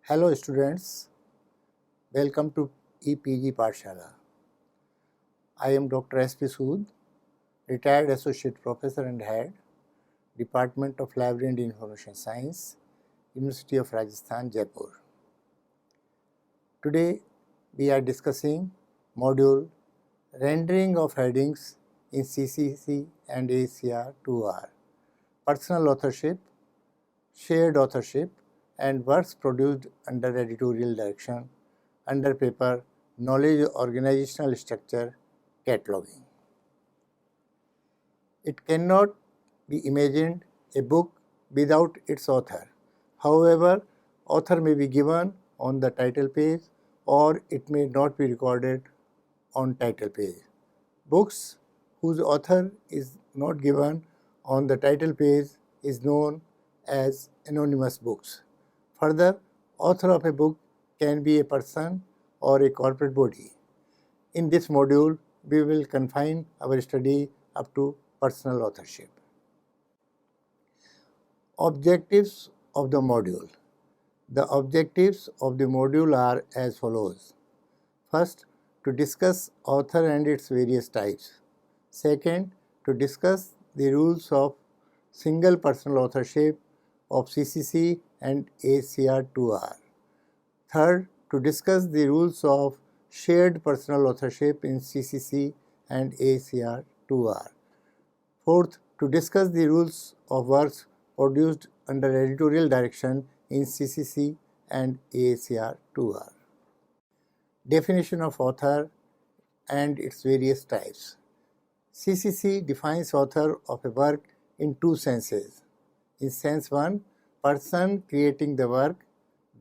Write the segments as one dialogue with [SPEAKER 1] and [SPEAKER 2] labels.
[SPEAKER 1] Hello students, welcome to EPG Pathshala. I am Dr. S.P. Sood, retired Associate Professor and Head, Department of Library and Information Science, University of Rajasthan, Jaipur. Today we are discussing module Rendering of Headings in CCC and ACR 2R, Personal Authorship, Shared Authorship and works produced under editorial direction under paper Knowledge Organizational Structure Cataloging. It cannot be imagined a book without its author. However, author may be given on the title page or it may not be recorded on title page. Books whose author is not given on the title page is known as anonymous books. Further, author of a book can be a person or a corporate body. In this module, we will confine our study up to personal authorship. Objectives of the module. The objectives of the module are as follows. First, to discuss author and its various types. Second, to discuss the rules of single personal authorship of CCC and ACR2R. Third, to discuss the rules of shared personal authorship in CCC and ACR2R. Fourth, to discuss the rules of works produced under editorial direction in CCC and ACR2R. Definition of author and its various types. CCC defines author of a work in two senses. In sense 1, person creating the work,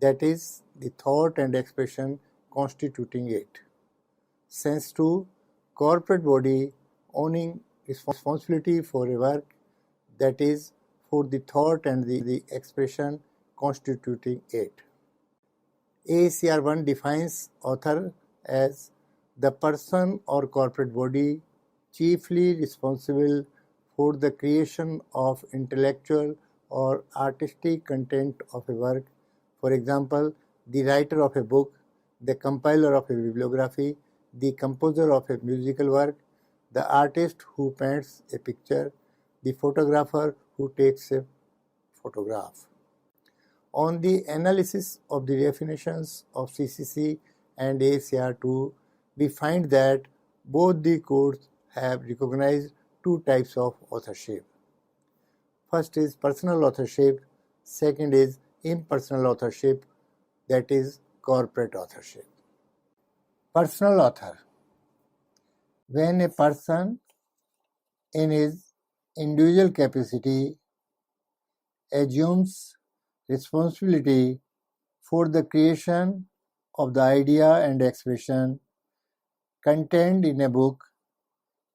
[SPEAKER 1] that is, the thought and expression constituting it. Sense 2, corporate body owning responsibility for a work, that is, for the thought and the expression constituting it. ACR1 defines author as the person or corporate body chiefly responsible for the creation of intellectual or artistic content of a work, for example, the writer of a book, the compiler of a bibliography, the composer of a musical work, the artist who paints a picture, the photographer who takes a photograph. On the analysis of the definitions of CCC and ACR2, we find that both the codes have recognized two types of authorship. First is personal authorship, second is impersonal authorship, that is corporate authorship. Personal author. When a person in his individual capacity assumes responsibility for the creation of the idea and expression contained in a book,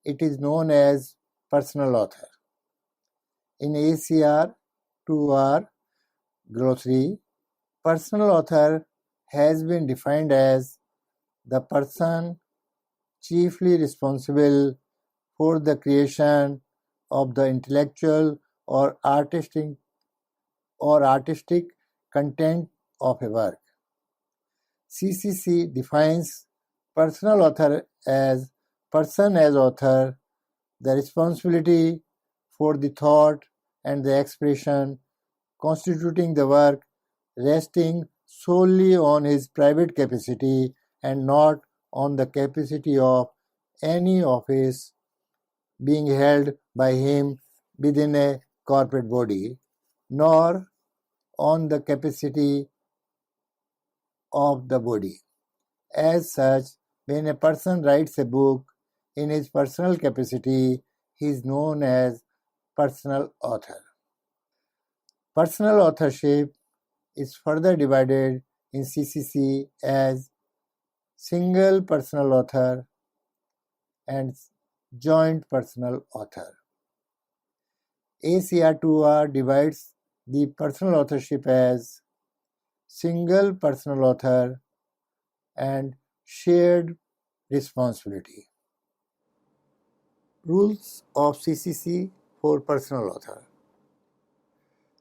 [SPEAKER 1] it is known as personal author. In ACR 2R glossary, personal author has been defined as the person chiefly responsible for the creation of the intellectual or artistic content of a work. CCC defines personal author as person as author, the responsibility for the thought and the expression constituting the work resting solely on his private capacity and not on the capacity of any office being held by him within a corporate body, nor on the capacity of the body. As such, when a person writes a book in his personal capacity, he is known as personal author. Personal authorship is further divided in CCC as single personal author and joint personal author. ACR2R divides the personal authorship as single personal author and shared responsibility. Rules of CCC for personal author.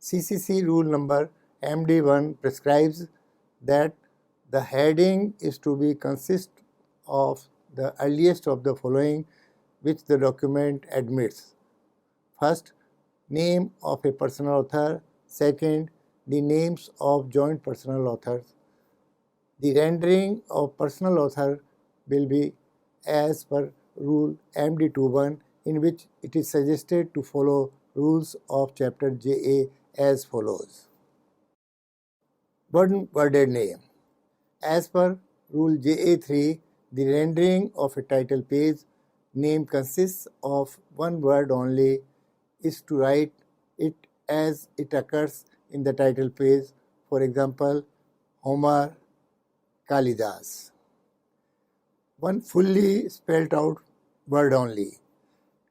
[SPEAKER 1] CCC rule number MD1 prescribes that the heading is to be consist of the earliest of the following which the document admits. First, name of a personal author. Second, the names of joint personal authors. The rendering of personal author will be as per rule MD21, in which it is suggested to follow rules of chapter JA as follows. One-worded name. As per rule JA3, the rendering of a title page name consists of one word only is to write it as it occurs in the title page. For example, Homer, Kalidas. One fully spelled out word only.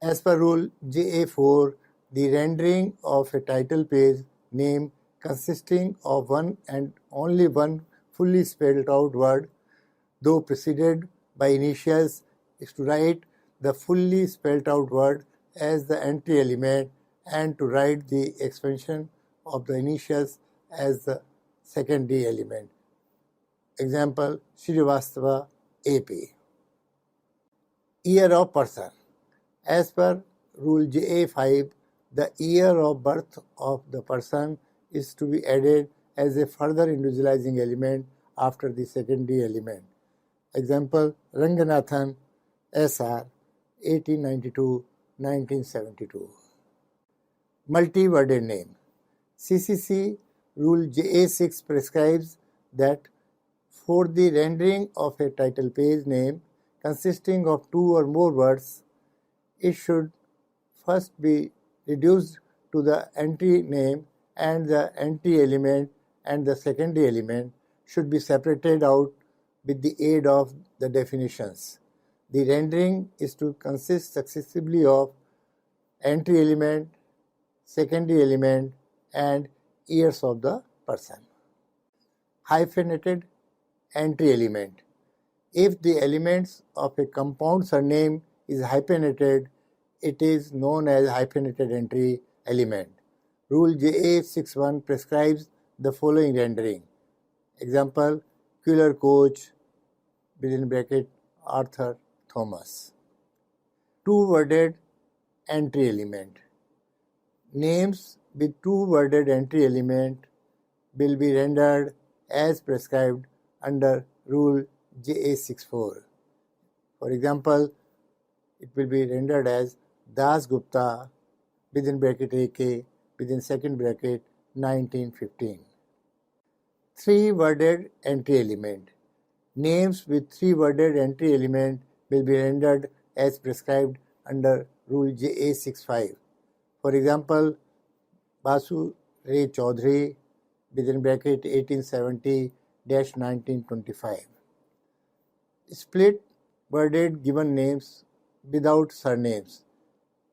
[SPEAKER 1] As per rule JA4, the rendering of a title page name consisting of one and only one fully spelled out word, though preceded by initials, is to write the fully spelled out word as the entry element and to write the expansion of the initials as the secondary element. Example, Srivastava, AP. Year of person. As per rule JA5, the year of birth of the person is to be added as a further individualizing element after the secondary element. Example, Ranganathan, SR, 1892-1972. Multi-worded name. CCC rule JA6 prescribes that for the rendering of a title page name consisting of two or more words, it should first be reduced to the entry name and the entry element, and the secondary element should be separated out with the aid of the definitions. The rendering is to consist successively of entry element, secondary element, and years of the person. Hyphenated entry element. If the elements of a compound surname is hyphenated, it is known as hyphenated entry element. Rule JA61 prescribes the following rendering. Example, Cooler Coach, within bracket, Arthur Thomas. Two-worded entry element. Names with two-worded entry element will be rendered as prescribed under Rule JA64. For example, it will be rendered as Das Gupta, within bracket AK, within second bracket, 1915. Three-worded entry element. Names with three-worded entry element will be rendered as prescribed under Rule JA65. For example, Basu Ray Chaudhary, within bracket 1870-1925. Split-worded given names without surnames.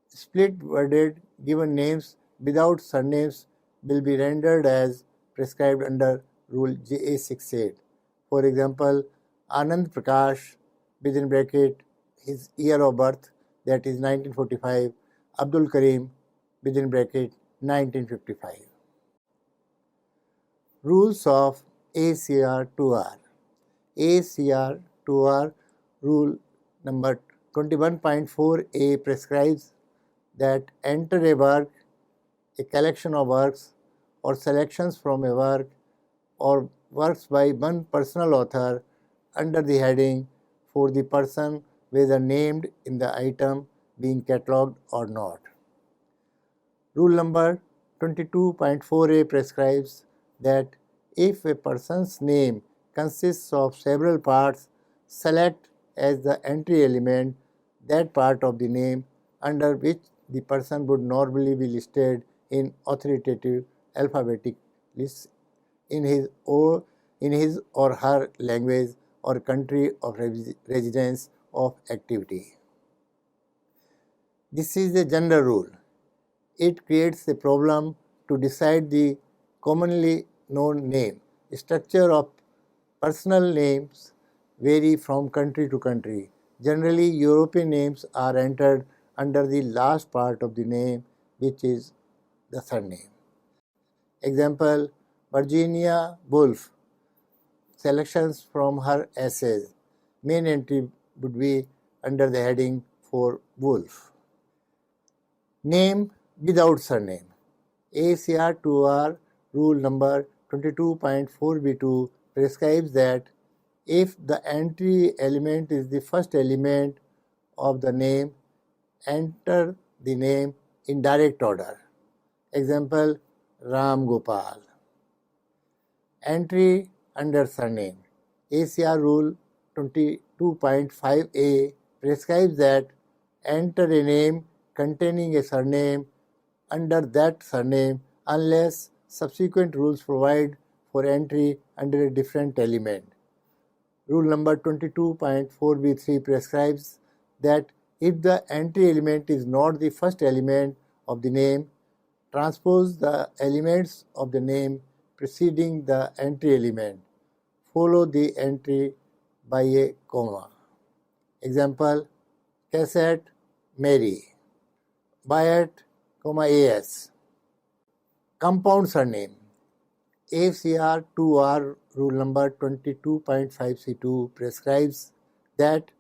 [SPEAKER 1] Split-worded given names without surnames will be rendered as prescribed under Rule JA68. For example, Anand Prakash, within bracket, his year of birth, that is 1945, Abdul Karim, within bracket, 1955. Rules of ACR2R. ACR2R rule number 21.4a prescribes that enter a work, a collection of works, or selections from a work, or works by one personal author under the heading for the person whether named in the item being catalogued or not. Rule number 22.4a prescribes that if a person's name consists of several parts, select as the entry element that part of the name under which the person would normally be listed in authoritative alphabetic lists in his or her language or country of residence of activity. This is the general rule. It creates a problem to decide the commonly known name. Structure of personal names vary from country to country. Generally, European names are entered under the last part of the name, which is the surname. Example, Virginia Woolf, selections from her essays. Main entry would be under the heading for Wolf. Name without surname. ACR 2R rule number 22.4b2 prescribes that if the entry element is the first element of the name, enter the name in direct order. Example, Ram Gopal. Entry under surname. ACR rule 22.5a prescribes that enter a name containing a surname under that surname unless subsequent rules provide for entry under a different element. Rule number 22.4b3 prescribes that if the entry element is not the first element of the name, transpose the elements of the name preceding the entry element. Follow the entry by a comma. Example, cassette, Mary. Bayat, AS. Compound surname. ACR 2R rule number 22.5c2 prescribes that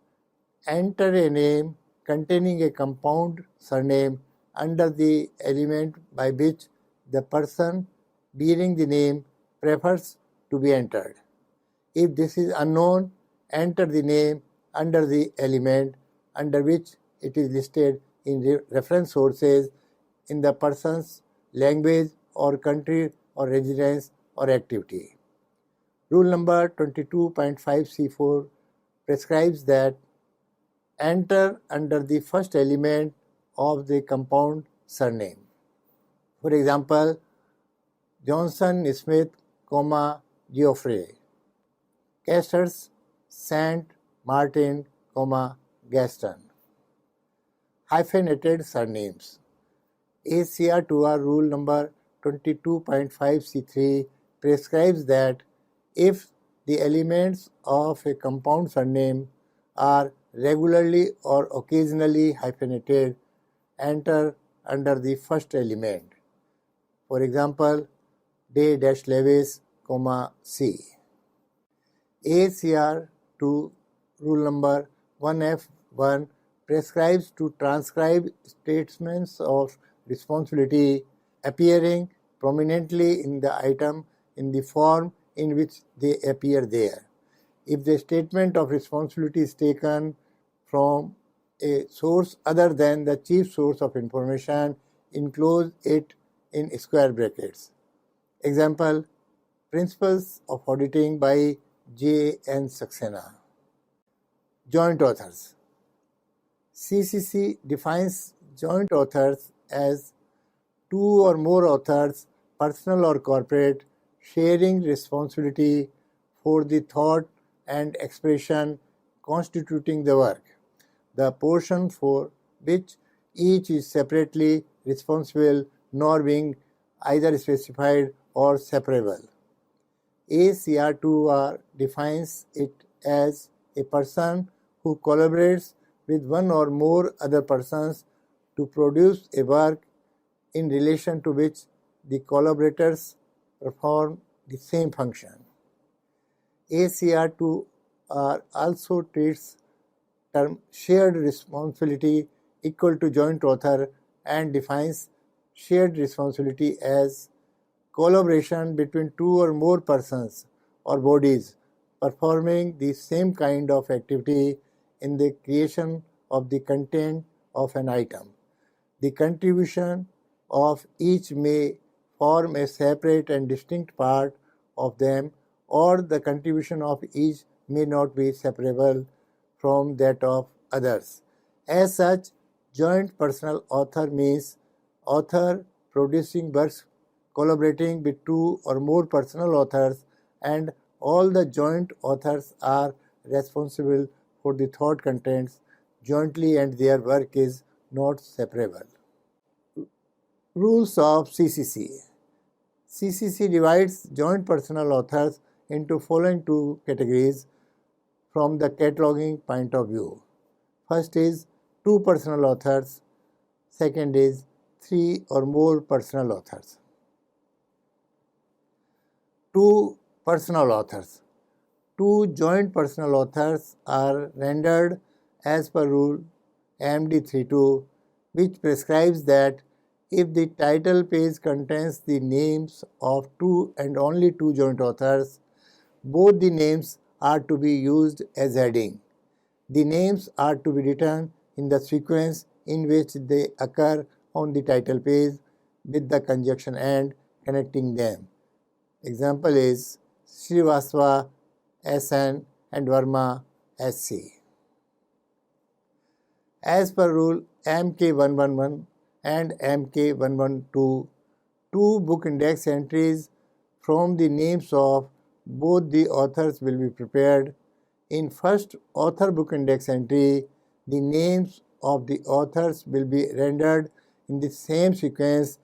[SPEAKER 1] enter a name containing a compound surname under the element by which the person bearing the name prefers to be entered. If this is unknown, enter the name under the element under which it is listed in reference sources in the person's language or country or residence or activity. Rule number 22.5c4 prescribes that enter under the first element of the compound surname. For example, Johnson, Smith, Geoffrey. Casters, Saint, Martin, Gaston. Hyphenated surnames. ACR 2R rule number 22.5c3 prescribes that if the elements of a compound surname are regularly or occasionally hyphenated, enter under the first element. For example, Day-Lewis, C. ACR 2 rule number 1F1 prescribes to transcribe statements of responsibility appearing prominently in the item in the form in which they appear there. If the statement of responsibility is taken from a source other than the chief source of information, enclose it in square brackets. Example, Principles of Auditing by J. N. Saxena. Joint authors. CCC defines joint authors as two or more authors, personal or corporate, sharing responsibility for the thought and expression constituting the work, the portion for which each is separately responsible nor being either specified or separable. ACR2R defines it as a person who collaborates with one or more other persons to produce a work in relation to which the collaborators perform the same function. ACR2R also treats term shared responsibility equal to joint author and defines shared responsibility as collaboration between two or more persons or bodies performing the same kind of activity in the creation of the content of an item. The contribution of each may form a separate and distinct part of them, or the contribution of each may not be separable from that of others. As such, joint personal author means author producing works collaborating with two or more personal authors, and all the joint authors are responsible for the thought contents jointly and their work is not separable. Rules of CCC. CCC divides joint personal authors into following two categories from the cataloging point of view. First is two personal authors, second is three or more personal authors. Two personal authors. Two joint personal authors are rendered as per rule MD32, which prescribes that if the title page contains the names of two and only two joint authors, both the names are to be used as heading. The names are to be written in the sequence in which they occur on the title page with the conjunction and connecting them. Example is Srivastava SN and Verma SC. As per rule MK111 and MK112, two book index entries from the names of both the authors will be prepared. In first author book index entry, the names of the authors will be rendered in the same sequence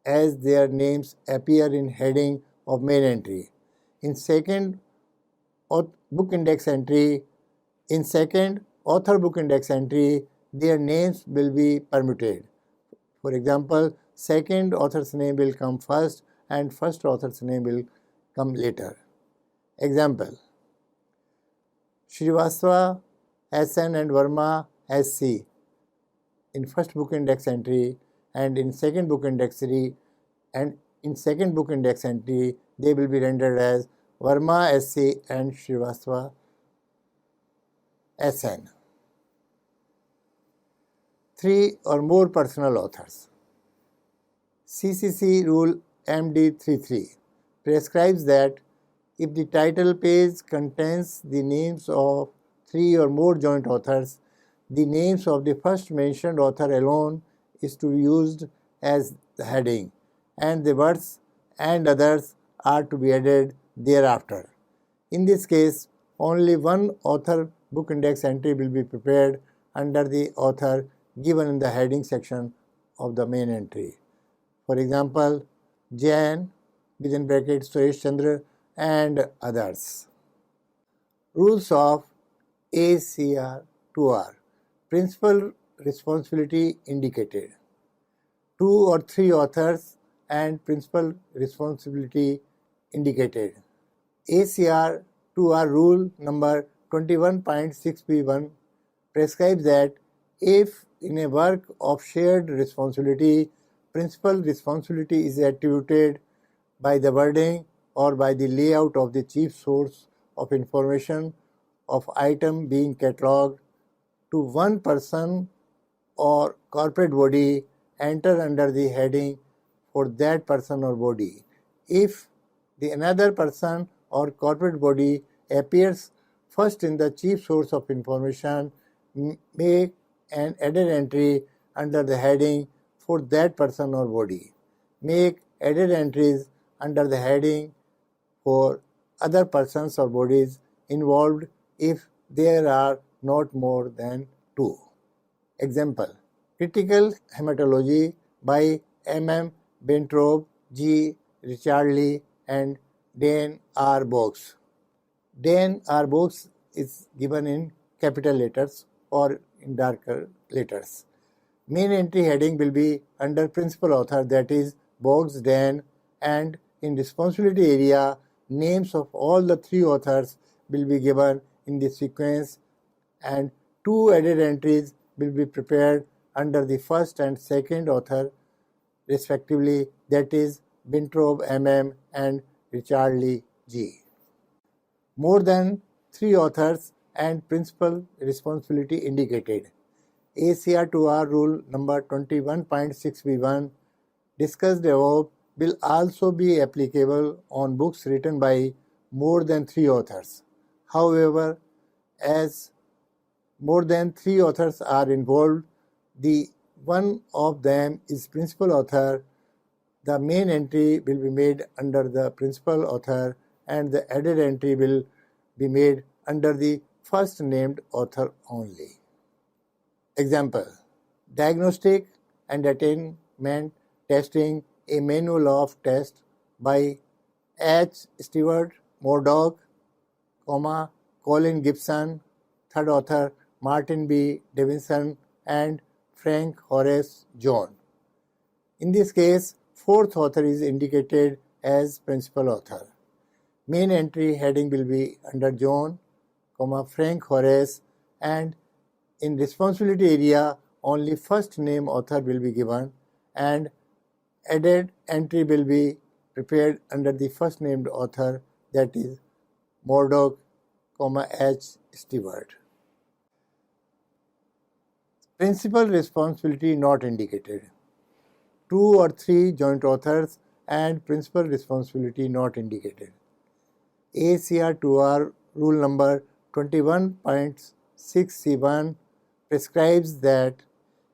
[SPEAKER 1] as their names appear in heading of main entry. In second book index entry, in second author book index entry, their names will be permuted. For example, second author's name will come first and first author's name will come later. Example: Srivastava SN and Verma SC in first book index entry, and in second book index entry, they will be rendered as Verma SC and Srivastava SN. Three or more personal authors. CCC Rule MD33 prescribes that if the title page contains the names of three or more joint authors, the names of the first mentioned author alone is to be used as the heading, and the words and others are to be added thereafter. In this case, only one author book index entry will be prepared under the author given in the heading section of the main entry. For example, Jain, within brackets Suresh Chandra, and others. Rules of ACR2R. Principal responsibility indicated. Two or three authors and principal responsibility indicated. ACR2R rule number 21.6b1 prescribes that if in a work of shared responsibility, principal responsibility is attributed by the wording or by the layout of the chief source of information of item being catalogued to one person or corporate body, enter under the heading for that person or body. If the another person or corporate body appears first in the chief source of information, make an added entry under the heading for that person or body. Make added entries under the heading for other persons or bodies involved if there are not more than two. Example: Critical Hematology by M. Bentrobe, G. Richardley, and Dan R. Boggs. Dan R. Boggs is given in capital letters or in darker letters. Main entry heading will be under principal author, that is Boggs Dan, and in responsibility area, names of all the three authors will be given in the sequence, and two added entries will be prepared under the first and second author respectively, that is Bentrobe MM and Richardley G. More than three authors and principal responsibility indicated. ACR2R rule number 21.6b1 discussed above will also be applicable on books written by more than three authors. However, as more than three authors are involved, the one of them is principal author, the main entry will be made under the principal author and the added entry will be made under the first named author only. Example: Diagnostic and Attainment Testing, a Manual of Test by H. Stewart Murdoch, Colin Gibson, third author Martin B. Davidson, and Frank Horace John. In this case, fourth author is indicated as principal author. Main entry heading will be under John, Frank Horace, and in responsibility area only first name author will be given, and added entry will be prepared under the first named author, that is Murdoch, H. Stewart. Principal responsibility not indicated. 2 or 3 joint authors and principal responsibility not indicated. ACR2R rule number 21.6C1 prescribes that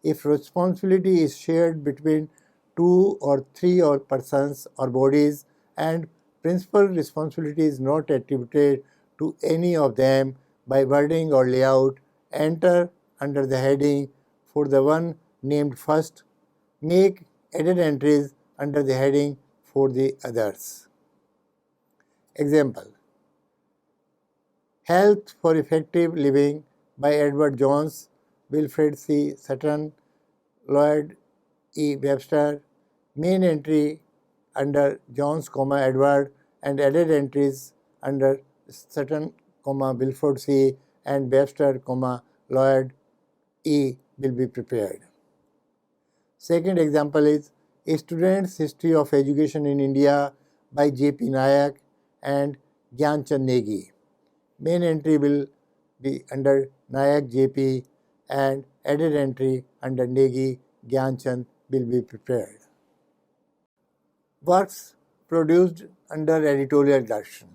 [SPEAKER 1] if responsibility is shared between 2 or 3 or persons or bodies and principal responsibility is not attributed to any of them by wording or layout, enter under the heading for the one named first, make added entries under the heading for the others. Example: Health for Effective Living by Edward Jones, Wilfred C. Sutton, Lloyd E. Webster. Main entry under Jones, Edward, and added entries under Sutton, Wilfred C. and Webster, Lloyd E. will be prepared. Second example is A Student's History of Education in India by J.P. Nayak and Gyanchand Negi. Main entry will be under Nayak J.P. and added entry under Negi Gyanchand will be prepared. Works produced under editorial direction.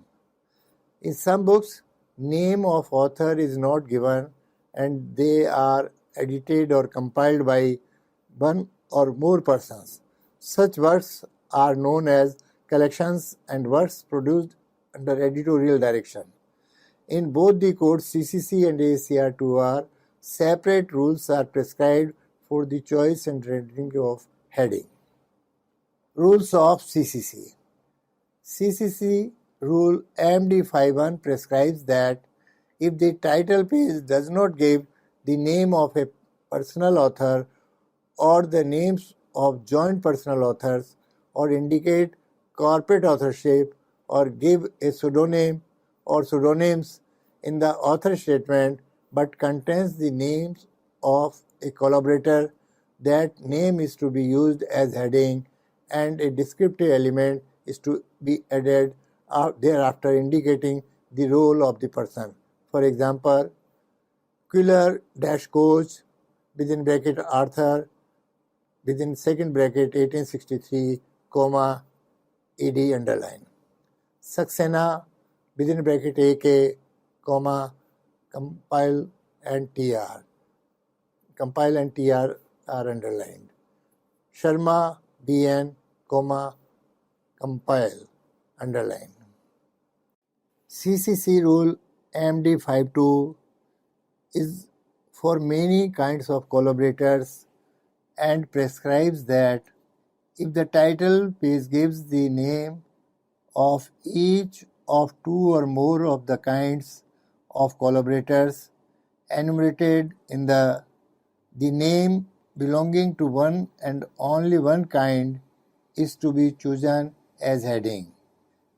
[SPEAKER 1] In some books, name of author is not given and they are edited or compiled by one or more persons. Such works are known as collections and works produced under editorial direction. In both the codes CCC and ACR2R, separate rules are prescribed for the choice and rendering of heading. Rules of CCC. CCC Rule MD51 prescribes that if the title page does not give the name of a personal author or the names of joint personal authors or indicate corporate authorship or give a pseudonym or pseudonyms in the author statement but contains the names of a collaborator, that name is to be used as heading and a descriptive element is to be added thereafter indicating the role of the person. For example, Quiller-Coach within bracket Arthur within second bracket 1863, ED underline. Saxena within bracket AK, compile and TR. Compile and TR are underlined. Sharma BN, compile, underline. CCC rule MD52 is for many kinds of collaborators and prescribes that if the title page gives the name of each of 2 or more of the kinds of collaborators enumerated in the name belonging to one and only one kind is to be chosen as heading.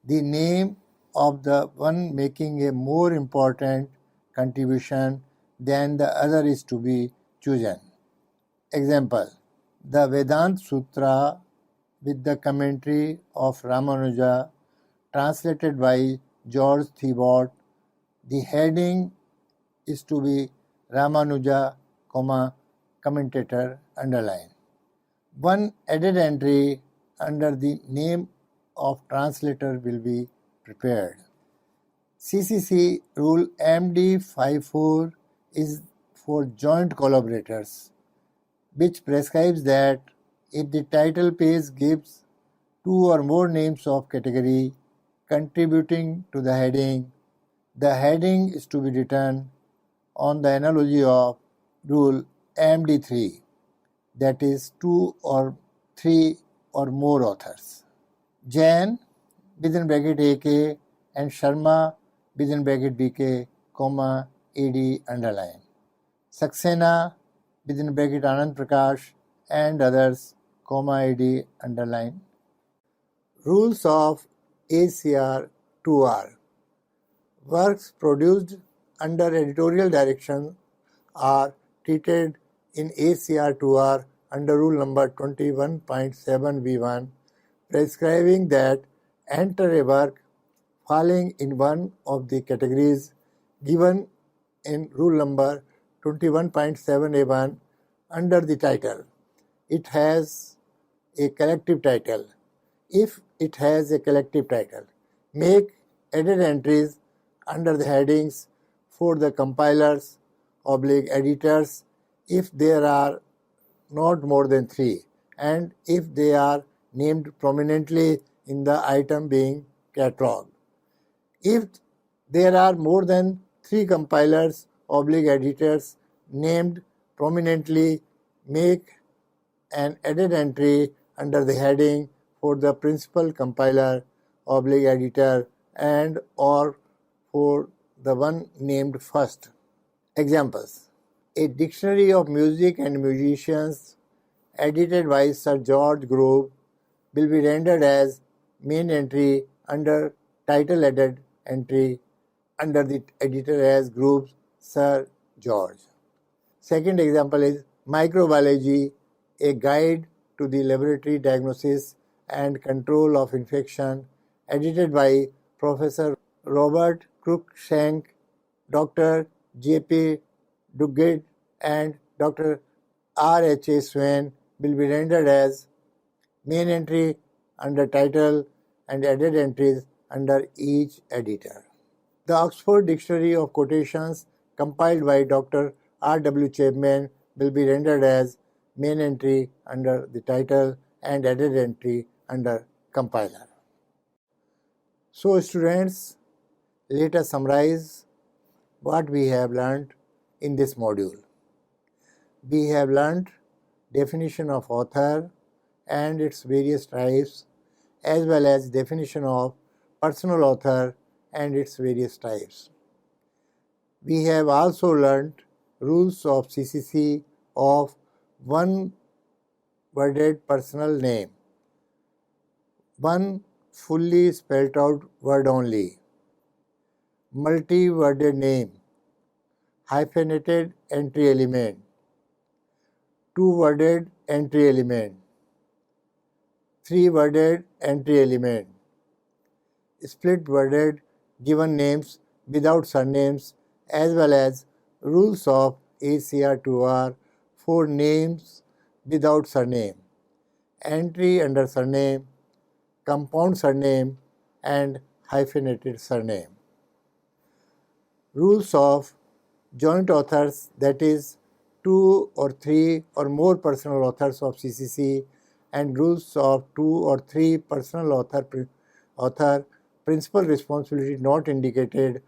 [SPEAKER 1] The name of the one making a more important contribution than the other is to be chosen. Example: the Vedanta Sutra with the commentary of Ramanuja translated by George Thibaut. The heading is to be Ramanuja, commentator, underline. One added entry under the name of translator will be prepared. CCC rule MD54 is for joint collaborators, which prescribes that if the title page gives 2 or more names of category contributing to the heading is to be written on the analogy of rule MD3, that is 2 or 3 or more authors. Jain within bracket AK and Sharma within bracket BK, ED underline. Saxena within bracket Anand Prakash and others, ED underline. Rules of ACR 2R. Works produced under editorial direction are treated in ACR2R under rule number 21.7V1, prescribing that enter a work falling in one of the categories given in rule number 21.7A1 under the title. It has a collective title. If it has a collective title, make edit entries under the headings for the compilers / editors if there are not more than 3 and if they are named prominently in the item being catalogued. If there are more than 3 compilers / editors named prominently, make an edit entry under the heading for the principal compiler / editor and or for the one named first. Examples: a dictionary of music and musicians edited by Sir George Grove will be rendered as main entry under title edit entry under the editor as Grove's Sir George. Second example is microbiology, a guide to the laboratory diagnosis and control of infection, edited by Professor Robert Cruikshank, Dr. J.P. Duguid, and Dr. R.H.A. Swain, will be rendered as main entry under title and edit entries under each editor. The Oxford Dictionary of Quotations, compiled by Dr. R.W. Chapman, will be rendered as main entry under the title and edit entry under compiler. So students, let us summarize what we have learned in this module. We have learned definition of author and its various types, as well as definition of personal author and its various types. We have also learned rules of CCC of one-worded personal name, one fully spelled out word only, multi-worded name, hyphenated entry element, two-worded entry element, three-worded entry element, split-worded given names without surnames, as well as rules of ACR2R for names without surname, entry under surname, compound surname, and hyphenated surname. Rules of joint authors, that is 2 or 3 or more personal authors of CCC, and rules of 2 or 3 personal author principal responsibility not indicated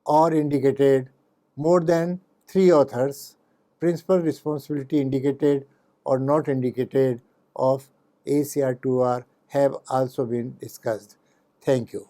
[SPEAKER 1] or indicated, more than 3 authors, principal responsibility indicated or not indicated of ACR2R have also been discussed. Thank you.